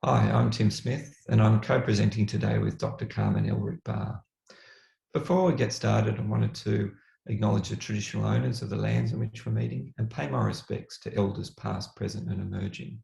Hi, I'm Tim Smith and I'm co-presenting today with Dr. Carmen and Elrick-Barr. Before we get started, I wanted to acknowledge the traditional owners of the lands in which we're meeting and pay my respects to elders past, present and emerging.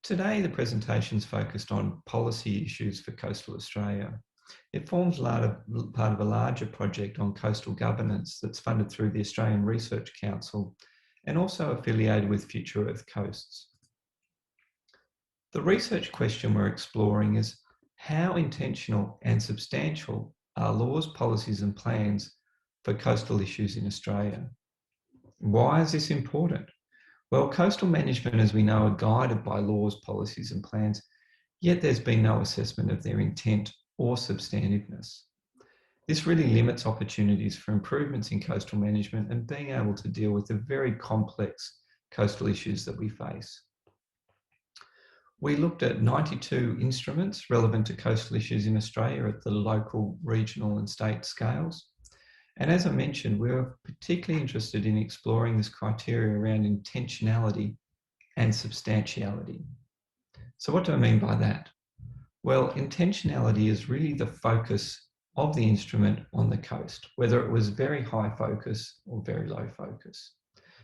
Today, the presentation is focused on policy issues for coastal Australia. It forms part of a larger project on coastal governance that's funded through the Australian Research Council and also affiliated with Future Earth Coasts. The research question we're exploring is how intentional and substantial are laws, policies and plans for coastal issues in Australia? Why is this important? Well, coastal management, as we know, are guided by laws, policies and plans, yet there's been no assessment of their intent or substantiveness. This really limits opportunities for improvements in coastal management and being able to deal with the very complex coastal issues that we face. We looked at 92 instruments relevant to coastal issues in Australia at the local, regional and state scales. And as I mentioned, we were particularly interested in exploring this criteria around intentionality and substantiality. So what do I mean by that? Well, intentionality is really the focus of the instrument on the coast, whether it was very high focus or very low focus.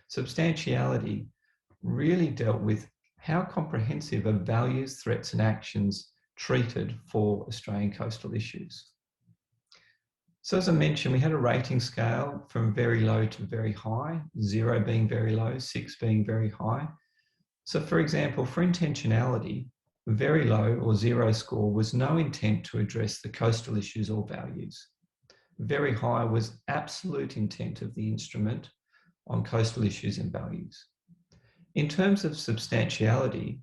Substantiality really dealt with how comprehensive are values, threats and actions treated for Australian coastal issues. So as I mentioned, we had a rating scale from very low to very high, 0 being very low, 6 being very high. So for example, for intentionality, very low or 0 score was no intent to address the coastal issues or values. Very high was absolute intent of the instrument on coastal issues and values. In terms of substantiality,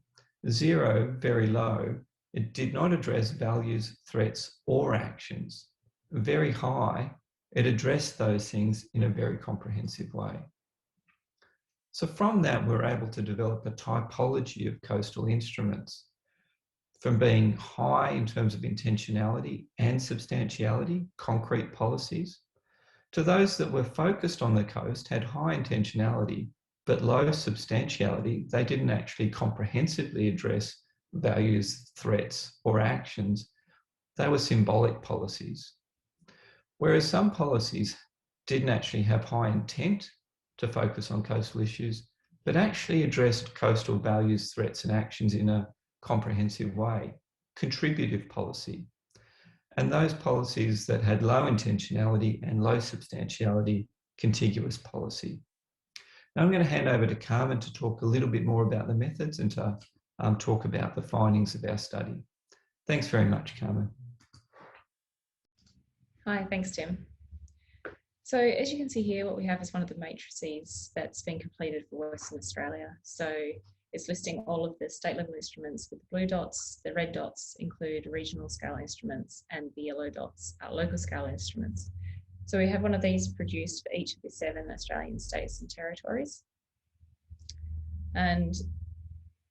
0, very low, it did not address values, threats, or actions. Very high, it addressed those things in a very comprehensive way. So from that, we're able to develop a typology of coastal instruments from being high in terms of intentionality and substantiality, concrete policies, to those that were focused on the coast, had high intentionality, but low substantiality. They didn't actually comprehensively address values, threats, or actions. They were symbolic policies. Whereas some policies didn't actually have high intent to focus on coastal issues, but actually addressed coastal values, threats, and actions in a comprehensive way, contributive policy. And those policies that had low intentionality and low substantiality, contiguous policy. Now I'm going to hand over to Carmen to talk a little bit more about the methods and to talk about the findings of our study. Thanks very much, Carmen. Hi, thanks, Tim. So as you can see here, what we have is one of the matrices that's been completed for Western Australia. So it's listing all of the state level instruments with the blue dots. The red dots include regional scale instruments and the yellow dots are local scale instruments. So we have one of these produced for each of the 7 Australian states and territories. And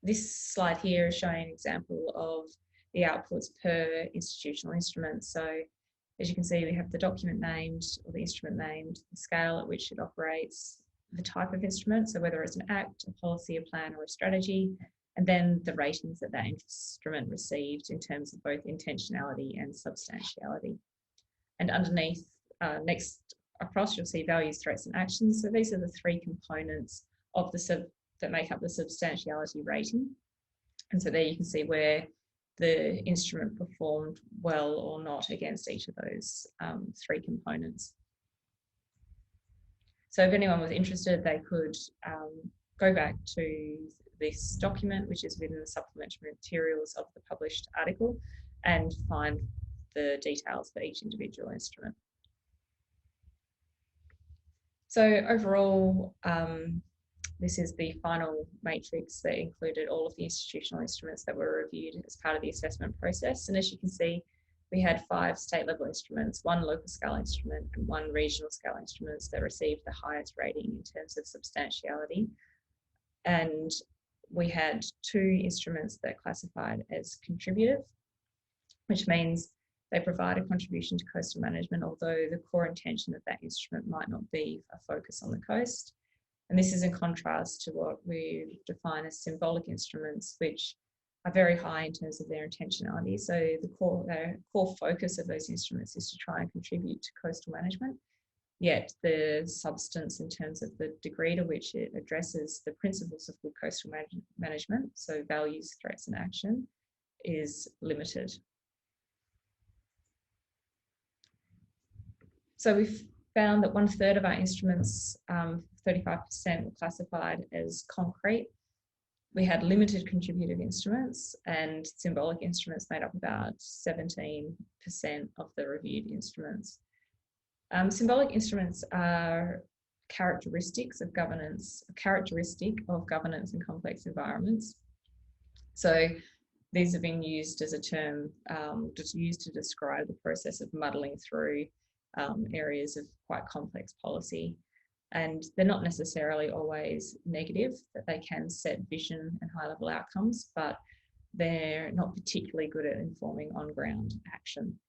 this slide here is showing an example of the outputs per institutional instrument. So as you can see, we have the document named or the instrument named, the scale at which it operates, the type of instrument, so whether it's an act, a policy, a plan or a strategy, and then the ratings that that instrument received in terms of both intentionality and substantiality. And underneath, next across, you'll see values, threats and actions. So these are the 3 components of that make up the substantiality rating. And so there you can see where the instrument performed well or not against each of those 3 components. So if anyone was interested, they could go back to this document, which is within the supplementary materials of the published article, and find the details for each individual instrument. So overall, this is the final matrix that included all of the institutional instruments that were reviewed as part of the assessment process. And as you can see, we had 5 state level instruments, 1 local scale instrument and 1 regional scale instruments that received the highest rating in terms of substantiality. And we had 2 instruments that classified as contributive, which means they provide a contribution to coastal management, although the core intention of that instrument might not be a focus on the coast. And this is in contrast to what we define as symbolic instruments, which are very high in terms of their intentionality. So the core focus of those instruments is to try and contribute to coastal management. Yet the substance in terms of the degree to which it addresses the principles of good coastal management, so values, threats and action, is limited. So we've found that 1/3 of our instruments, 35%, were classified as concrete. We had limited contributive instruments, and symbolic instruments made up about 17% of the reviewed instruments. Symbolic instruments are characteristic of governance in complex environments. So these have been used as a term, just used to describe the process of muddling through areas of quite complex policy. And they're not necessarily always negative, that they can set vision and high-level outcomes, but they're not particularly good at informing on-ground action.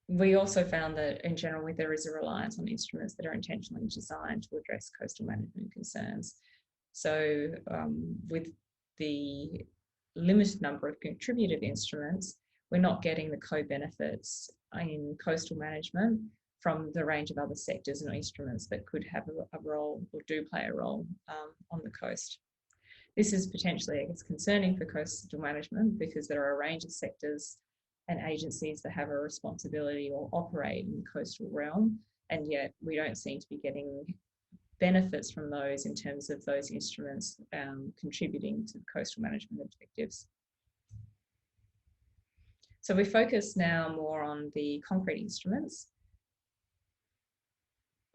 We also found that in general, there is a reliance on instruments that are intentionally designed to address coastal management concerns. So with the limited number of contributive instruments, we're not getting the co-benefits in coastal management from the range of other sectors and instruments that could have a role or do play a role on the coast. This is potentially, I guess, concerning for coastal management because there are a range of sectors and agencies that have a responsibility or operate in the coastal realm, and yet we don't seem to be getting benefits from those in terms of those instruments contributing to the coastal management objectives. So we focus now more on the concrete instruments.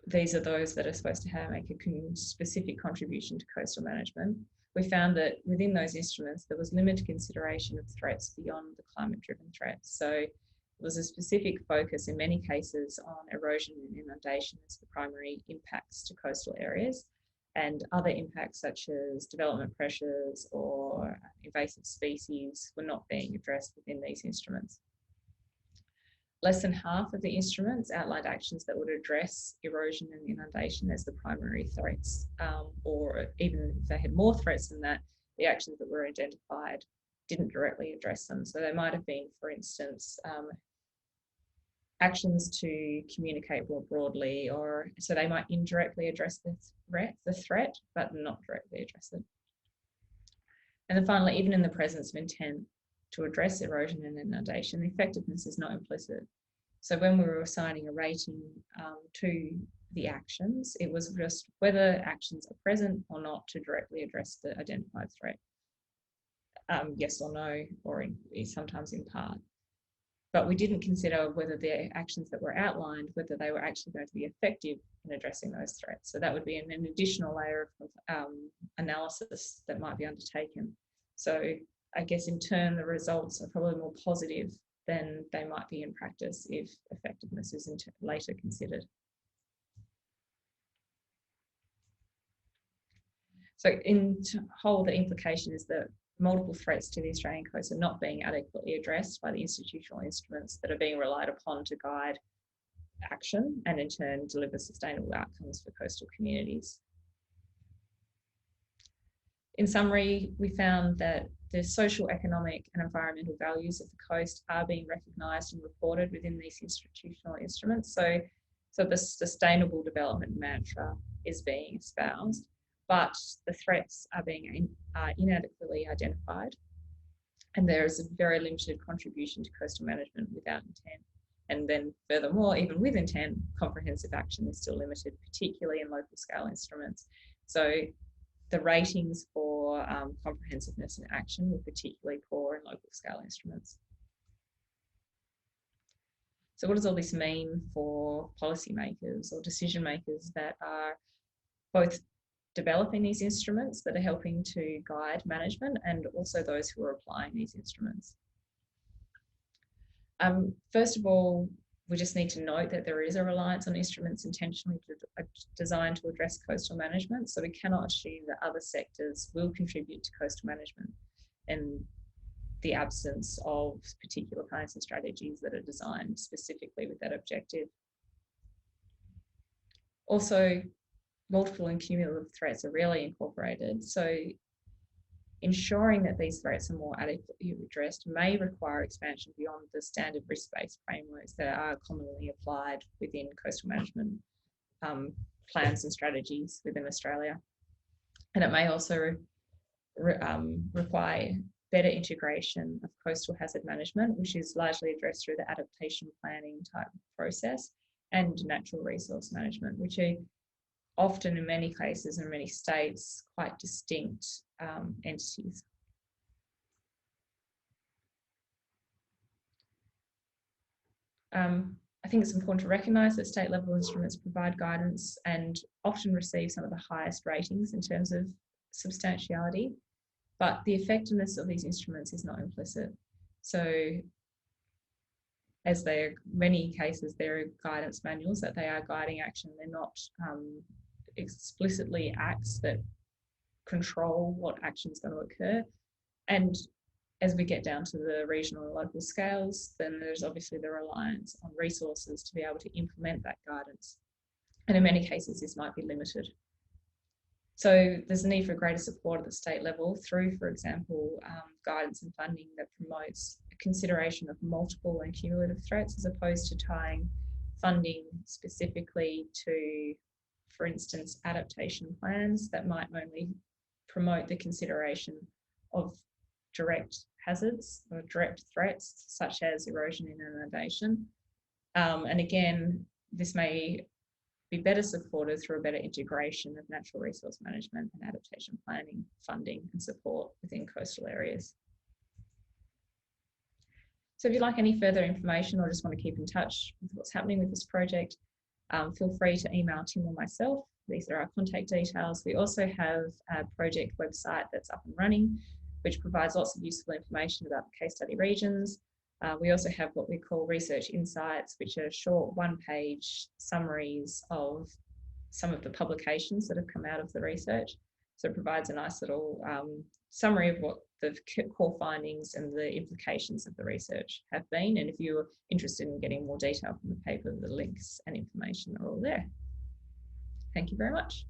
These are those that are supposed to make a specific contribution to coastal management. We found that within those instruments, there was limited consideration of threats beyond the climate-driven threats. So there was a specific focus in many cases on erosion and inundation as the primary impacts to coastal areas, and other impacts such as development pressures or invasive species were not being addressed within these instruments. Less than half of the instruments outlined actions that would address erosion and inundation as the primary threats, or even if they had more threats than that, the actions that were identified didn't directly address them. So they might have been, for instance, actions to communicate more broadly, or so they might indirectly address the threat, but not directly address it. And then finally, even in the presence of intent to address erosion and inundation, the effectiveness is not implicit. So when we were assigning a rating to the actions, it was just whether actions are present or not to directly address the identified threat. Yes or no, or sometimes in part. But we didn't consider whether the actions that were outlined, whether they were actually going to be effective in addressing those threats. So that would be an additional layer of analysis that might be undertaken. So I guess in turn, the results are probably more positive than they might be in practice if effectiveness is later considered. So in whole, the implication is that multiple threats to the Australian coast are not being adequately addressed by the institutional instruments that are being relied upon to guide action and in turn deliver sustainable outcomes for coastal communities. In summary, we found that the social, economic and environmental values of the coast are being recognised and reported within these institutional instruments. So the sustainable development mantra is being espoused, but the threats are being inadequately identified, and there is a very limited contribution to coastal management without intent. And then furthermore, even with intent, comprehensive action is still limited, particularly in local scale instruments. So the ratings for comprehensiveness and action were particularly poor in local scale instruments. So what does all this mean for policymakers or decision makers that are both developing these instruments that are helping to guide management and also those who are applying these instruments? First of all, we just need to note that there is a reliance on instruments intentionally designed to address coastal management. So we cannot assume that other sectors will contribute to coastal management in the absence of particular kinds of strategies that are designed specifically with that objective. Also, multiple and cumulative threats are rarely incorporated. So ensuring that these threats are more adequately addressed may require expansion beyond the standard risk-based frameworks that are commonly applied within coastal management plans and strategies within Australia. And it may also require better integration of coastal hazard management, which is largely addressed through the adaptation planning type process, and natural resource management, which are often, in many cases, in many states, quite distinct entities. I think it's important to recognise that state level instruments provide guidance and often receive some of the highest ratings in terms of substantiality, but the effectiveness of these instruments is not implicit. So as they are, many cases, they're guidance manuals, that they are guiding action. They're not explicitly acts that control what action is going to occur. And as we get down to the regional and local scales, then there's obviously the reliance on resources to be able to implement that guidance. And in many cases, this might be limited. So there's a need for greater support at the state level through, for example, guidance and funding that promotes a consideration of multiple and cumulative threats, as opposed to tying funding specifically to, for instance, adaptation plans that might only promote the consideration of direct hazards or direct threats, such as erosion and inundation. And again, this may be better supported through a better integration of natural resource management and adaptation planning, funding and support within coastal areas. So if you'd like any further information or just want to keep in touch with what's happening with this project, feel free to email Tim or myself. These are our contact details. We also have a project website that's up and running, which provides lots of useful information about the case study regions. We also have what we call research insights, which are short one-page summaries of some of the publications that have come out of the research. So it provides a nice little summary of what the core findings and the implications of the research have been. And if you're interested in getting more detail from the paper, the links and information are all there. Thank you very much.